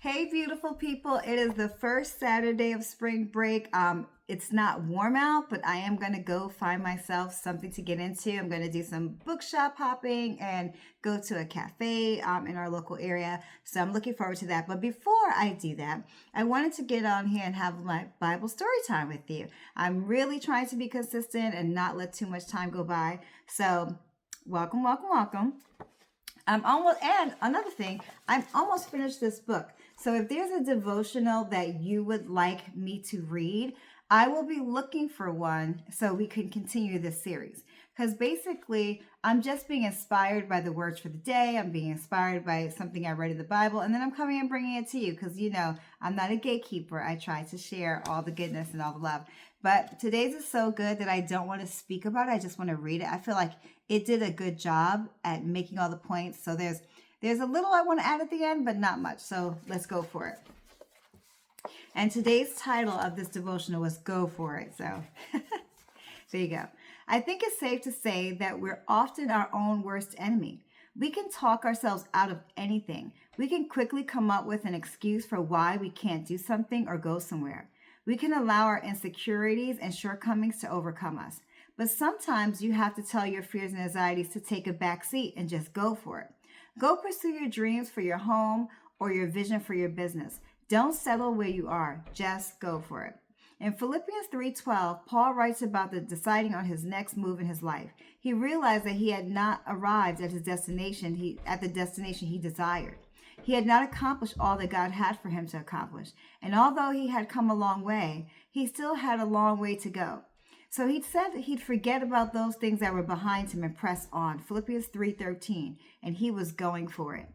Hey, beautiful people. It is the first Saturday of spring break. It's not warm out, but I am going to go find myself something to get into. I'm going to do some bookshop hopping and go to a cafe in our local area. So I'm looking forward to that. But before I do that, I wanted to get on here and have my Bible story time with you. I'm really trying to be consistent and not let too much time go by. So welcome, welcome, welcome. And another thing, I'm almost finished this book. So if there's a devotional that you would like me to read, I will be looking for one so we can continue this series. Because basically, I'm just being inspired by the words for the day. I'm being inspired by something I read in the Bible, and then I'm coming and bringing it to you because, I'm not a gatekeeper. I try to share all the goodness and all the love. But today's is so good that I don't want to speak about it. I just want to read it. I feel like it did a good job at making all the points. So there's a little I want to add at the end, but not much. So let's go for it. And today's title of this devotional was Go For It. So there you go. I think it's safe to say that we're often our own worst enemy. We can talk ourselves out of anything. We can quickly come up with an excuse for why we can't do something or go somewhere. We can allow our insecurities and shortcomings to overcome us. But sometimes you have to tell your fears and anxieties to take a back seat and just go for it. Go pursue your dreams for your home or your vision for your business. Don't settle where you are. Just go for it. In Philippians 3:12, Paul writes about the deciding on his next move in his life. He realized that he had not arrived at his destination, the destination he desired. He had not accomplished all that God had for him to accomplish. And although he had come a long way, he still had a long way to go. So he said that he'd forget about those things that were behind him and press on. Philippians 3:13, and he was going for it.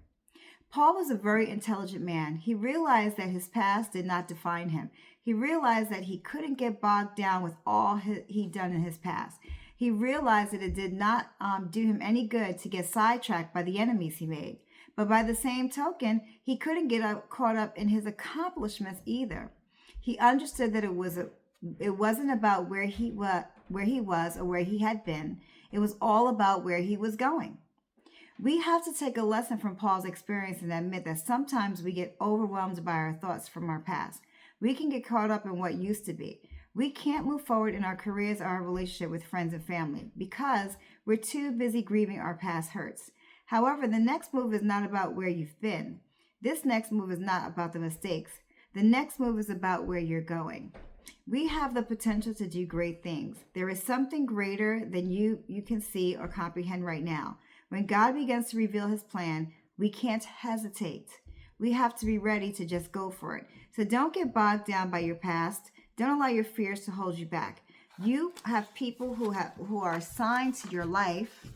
Paul was a very intelligent man. He realized that his past did not define him. He realized that he couldn't get bogged down with all he'd done in his past. He realized that it did not do him any good to get sidetracked by the enemies he made. But by the same token, he couldn't get caught up in his accomplishments either. He understood that it wasn't about where he was or where he had been. It was all about where he was going. We have to take a lesson from Paul's experience and admit that sometimes we get overwhelmed by our thoughts from our past. We can get caught up in what used to be. We can't move forward in our careers or our relationship with friends and family because we're too busy grieving our past hurts. However, the next move is not about where you've been. This next move is not about the mistakes. The next move is about where you're going. We have the potential to do great things. There is something greater than you can see or comprehend right now. When God begins to reveal his plan, we can't hesitate. We have to be ready to just go for it. So don't get bogged down by your past. Don't allow your fears to hold you back. You have people who are assigned to your life,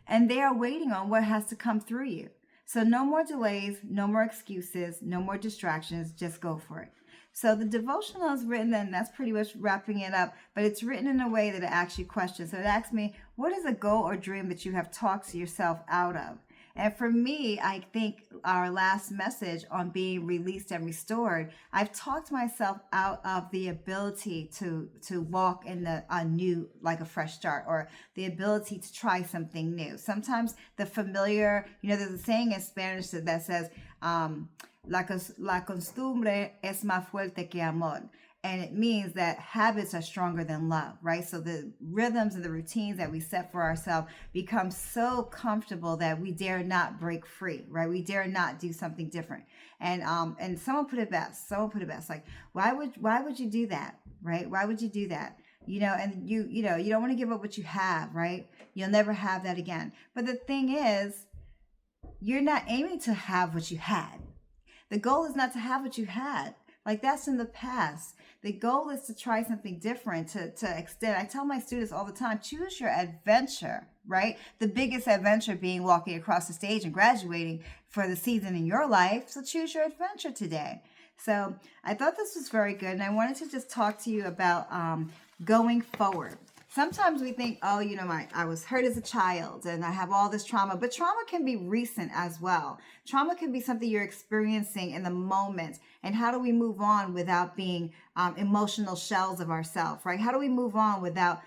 and they are waiting on what has to come through you. So no more delays, no more excuses, no more distractions. Just go for it. So the devotional is written, and that's pretty much wrapping it up, but it's written in a way that it asks you questions. So it asks me, what is a goal or dream that you have talked yourself out of? And for me, I think our last message on being released and restored, I've talked myself out of the ability to walk in a new, like a fresh start, or the ability to try something new. Sometimes the familiar, there's a saying in Spanish that says, la costumbre es más fuerte que amor. And it means that habits are stronger than love, right? So the rhythms and the routines that we set for ourselves become so comfortable that we dare not break free, right? We dare not do something different. And someone put it best. Like, why would you do that, right? Why would you do that? And you don't want to give up what you have, right? You'll never have that again. But the thing is, you're not aiming to have what you had. The goal is not to have what you had. Like, that's in the past. The goal is to try something different, to extend. I tell my students all the time, choose your adventure, right? The biggest adventure being walking across the stage and graduating for the season in your life. So choose your adventure today. So I thought this was very good. And I wanted to just talk to you about going forward. Sometimes we think, oh, I was hurt as a child and I have all this trauma, but trauma can be recent as well. Trauma can be something you're experiencing in the moment. And how do we move on without being emotional shells of ourselves, right? How do we move on without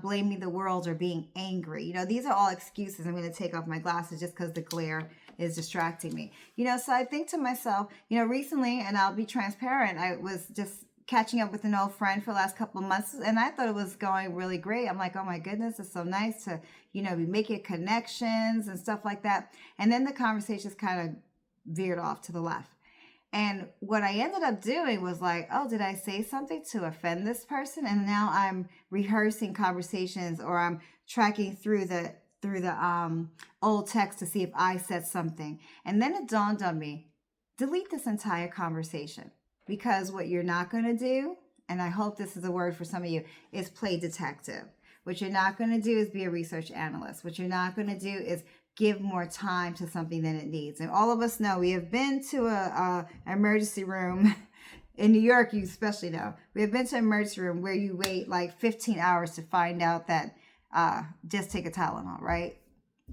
blaming the world or being angry? These are all excuses. I'm going to take off my glasses just because the glare is distracting me. So I think to myself, recently, and I'll be transparent, I was just catching up with an old friend for the last couple of months, and I thought it was going really great. I'm like, oh my goodness, it's so nice to, be making connections and stuff like that. And then the conversations kind of veered off to the left. And what I ended up doing was like, oh, did I say something to offend this person? And now I'm rehearsing conversations, or I'm tracking through the old text to see if I said something. And then it dawned on me, delete this entire conversation, because what you're not going to do, and I hope this is a word for some of you, is play detective. What you're not going to do is be a research analyst. What you're not going to do is give more time to something than it needs. And all of us know, we have been to a emergency room in New York. You especially know, we have been to an emergency room where you wait like 15 hours to find out that just take a Tylenol, right?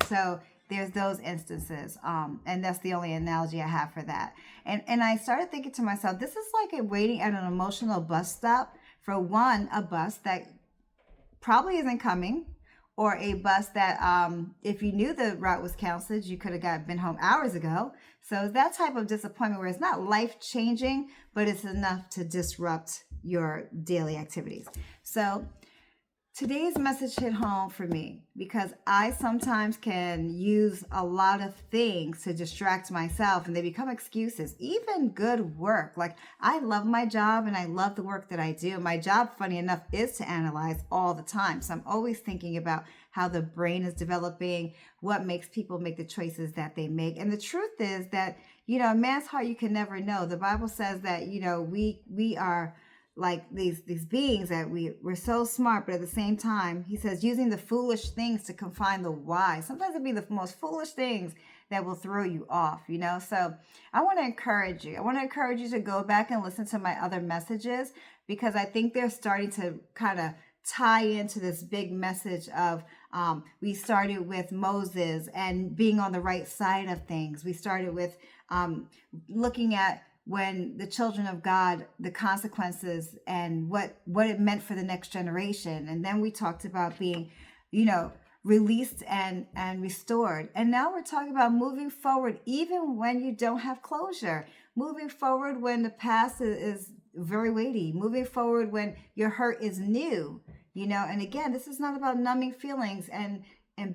So there's those instances, and that's the only analogy I have for that. And I started thinking to myself, this is like waiting at an emotional bus stop for a bus that probably isn't coming, or a bus that if you knew the route was canceled, you could have been home hours ago. So that type of disappointment where it's not life-changing, but it's enough to disrupt your daily activities. So today's message hit home for me, because I sometimes can use a lot of things to distract myself, and they become excuses. Even good work. Like, I love my job and I love the work that I do. My job, funny enough, is to analyze all the time. So I'm always thinking about how the brain is developing, what makes people make the choices that they make. And the truth is that, a man's heart you can never know. The Bible says that, we are like these beings that we're so smart, but at the same time, he says, using the foolish things to confine the wise. Sometimes it'll be the most foolish things that will throw you off, So I want to encourage you. I want to encourage you to go back and listen to my other messages, because I think they're starting to kind of tie into this big message of we started with Moses and being on the right side of things. We started with looking at when the children of God, the consequences and what it meant for the next generation. And then we talked about being, released and restored. And now we're talking about moving forward, even when you don't have closure, moving forward when the past is very weighty, moving forward when your hurt is new, and again, this is not about numbing feelings and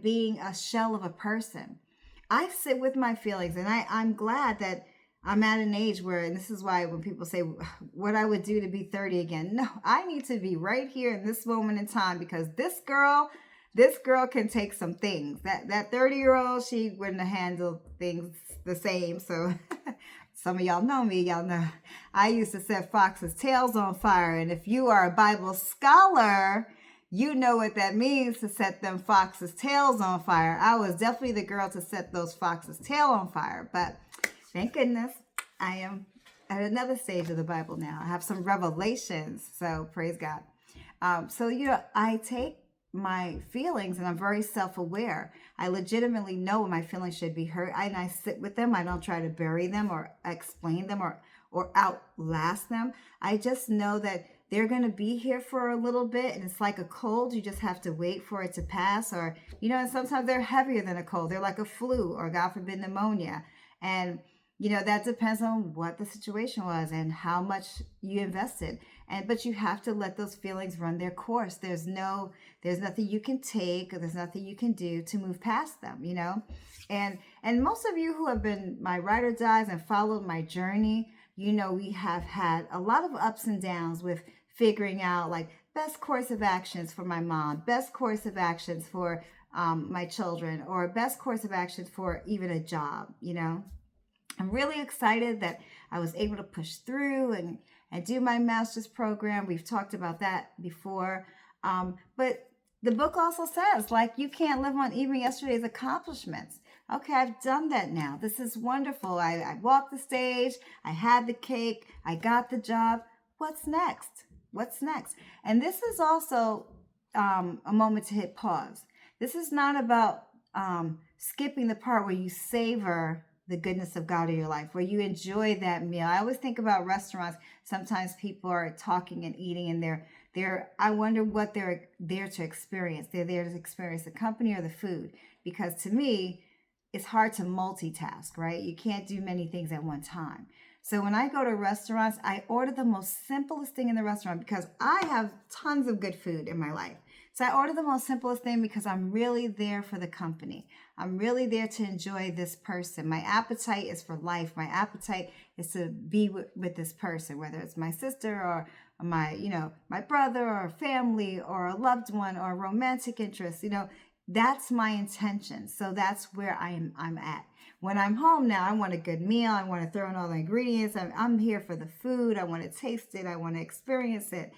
being a shell of a person. I sit with my feelings, and I'm glad that I'm at an age where, and this is why when people say what I would do to be 30 again, no, I need to be right here in this moment in time, because this girl can take some things. That 30-year-old, she wouldn't have handled things the same. So some of y'all know me, y'all know I used to set foxes' tails on fire. And if you are a Bible scholar, you know what that means, to set them foxes' tails on fire. I was definitely the girl to set those foxes' tail on fire, but thank goodness I am at another stage of the Bible now. I have some revelations, so praise God. I take my feelings, and I'm very self-aware. I legitimately know when my feelings should be hurt, and I sit with them. I don't try to bury them or explain them or outlast them. I just know that they're going to be here for a little bit, and it's like a cold. You just have to wait for it to pass, or, and sometimes they're heavier than a cold. They're like a flu, or God forbid, pneumonia. And that depends on what the situation was and how much you invested. But you have to let those feelings run their course. There's nothing you can take, or there's nothing you can do to move past them, And most of you who have been my ride or dies and followed my journey, we have had a lot of ups and downs with figuring out like best course of actions for my mom, best course of actions for my children, or best course of actions for even a job, I'm really excited that I was able to push through and do my master's program. We've talked about that before. But the book also says, like, you can't live on even yesterday's accomplishments. Okay, I've done that now. This is wonderful. I walked the stage. I had the cake. I got the job. What's next? What's next? And this is also a moment to hit pause. This is not about skipping the part where you savor the goodness of God in your life, where you enjoy that meal. I always think about restaurants. Sometimes people are talking and eating, and I wonder what they're there to experience. They're there to experience the company or the food. Because to me, it's hard to multitask, right? You can't do many things at one time. So when I go to restaurants, I order the most simplest thing in the restaurant because I have tons of good food in my life. So I order the most simplest thing because I'm really there for the company. I'm really there to enjoy this person. My appetite is for life. My appetite is to be with this person, whether it's my sister or my brother or family or a loved one or a romantic interest. That's my intention. So that's where I'm at. When I'm home now, I want a good meal. I want to throw in all the ingredients. I'm here for the food. I want to taste it. I want to experience it,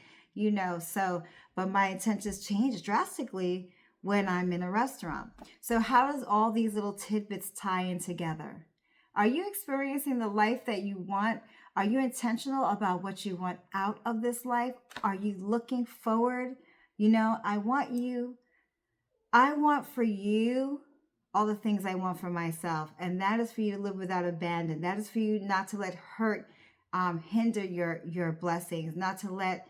but my intentions change drastically when I'm in a restaurant. So how does all these little tidbits tie in together? Are you experiencing the life that you want? Are you intentional about what you want out of this life? Are you looking forward? I want for you all the things I want for myself. And that is for you to live without abandon. That is for you not to let hurt hinder your blessings, not to let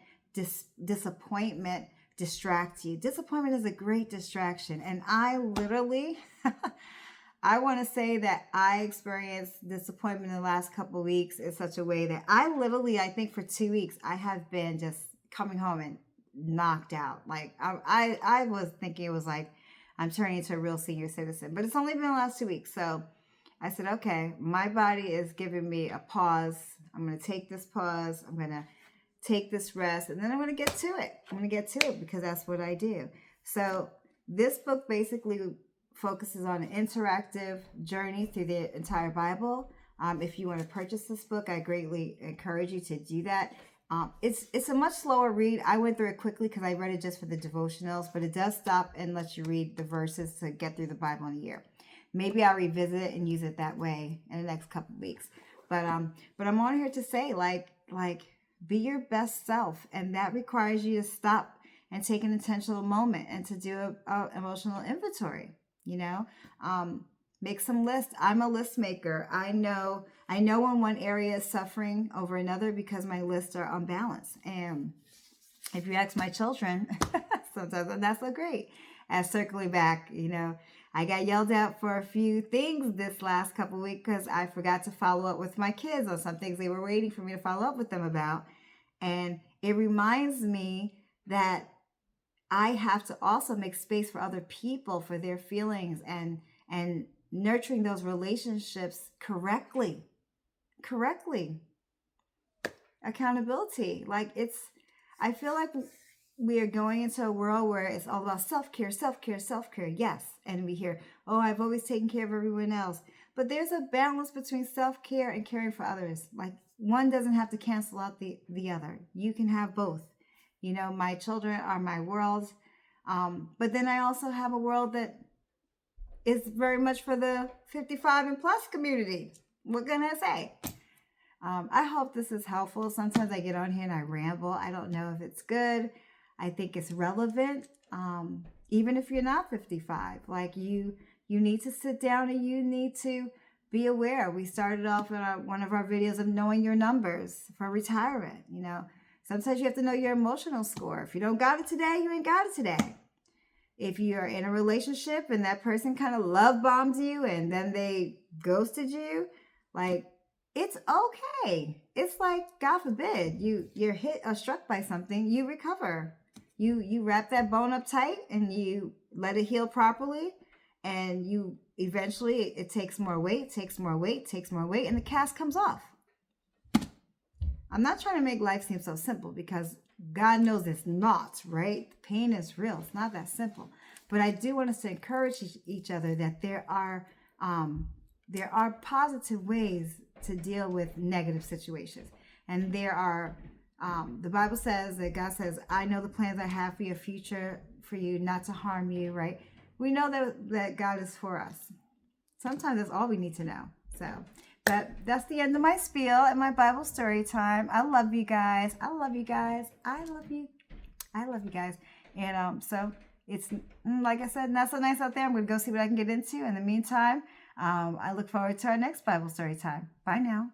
disappointment distract you. Disappointment is a great distraction. And I literally, I want to say that I experienced disappointment in the last couple of weeks in such a way that I think for 2 weeks, I have been just coming home and knocked out. Like I was thinking it was like I'm turning into a real senior citizen, but it's only been the last 2 weeks. So I said, okay, my body is giving me a pause. I'm going to take this pause. I'm going to take this rest, and then I'm going to get to it. I'm going to get to it because that's what I do. So this book basically focuses on an interactive journey through the entire Bible. If you want to purchase this book, I greatly encourage you to do that. It's a much slower read. I went through it quickly because I read it just for the devotionals, but it does stop and let you read the verses to get through the Bible in a year. Maybe I'll revisit it and use it that way in the next couple of weeks. But I'm on here to say like be your best self, and that requires you to stop and take an intentional moment and to do a emotional inventory. Make some lists. I'm a list maker. I know when one area is suffering over another because my lists are unbalanced. And if you ask my children, sometimes I'm not so great at circling back. I got yelled at for a few things this last couple of weeks because I forgot to follow up with my kids on some things they were waiting for me to follow up with them about. And it reminds me that I have to also make space for other people, for their feelings, and nurturing those relationships correctly. Accountability. I feel like we are going into a world where it's all about self-care. Yes. And we hear, oh, I've always taken care of everyone else. But there's a balance between self-care and caring for others. Like, one doesn't have to cancel out the other. You can have both. My children are my world. But then I also have a world that is very much for the 55 and plus community. What can I say? I hope this is helpful. Sometimes I get on here and I ramble. I don't know if it's good. I think it's relevant. Even if you're not 55, like you need to sit down and you need to be aware. We started off in one of our videos of knowing your numbers for retirement. Sometimes you have to know your emotional score. If you don't got it today, you ain't got it today. If you're in a relationship and that person kind of love bombed you and then they ghosted you, it's okay. It's like, God forbid, you're hit or struck by something, you recover. You wrap that bone up tight and you let it heal properly, and you eventually, it takes more weight, and the cast comes off. I'm not trying to make life seem so simple because God knows it's not, right? The pain is real. It's not that simple. But I do want us to encourage each other that there are positive ways to deal with negative situations. And there are, the Bible says that God says, I know the plans I have for your future, for you, not to harm you, right? We know that God is for us. Sometimes that's all we need to know. But that's the end of my spiel and my Bible story time. I love you guys. I love you guys. And so it's, like I said, not so nice out there. I'm going to go see what I can get into. In the meantime, I look forward to our next Bible story time. Bye now.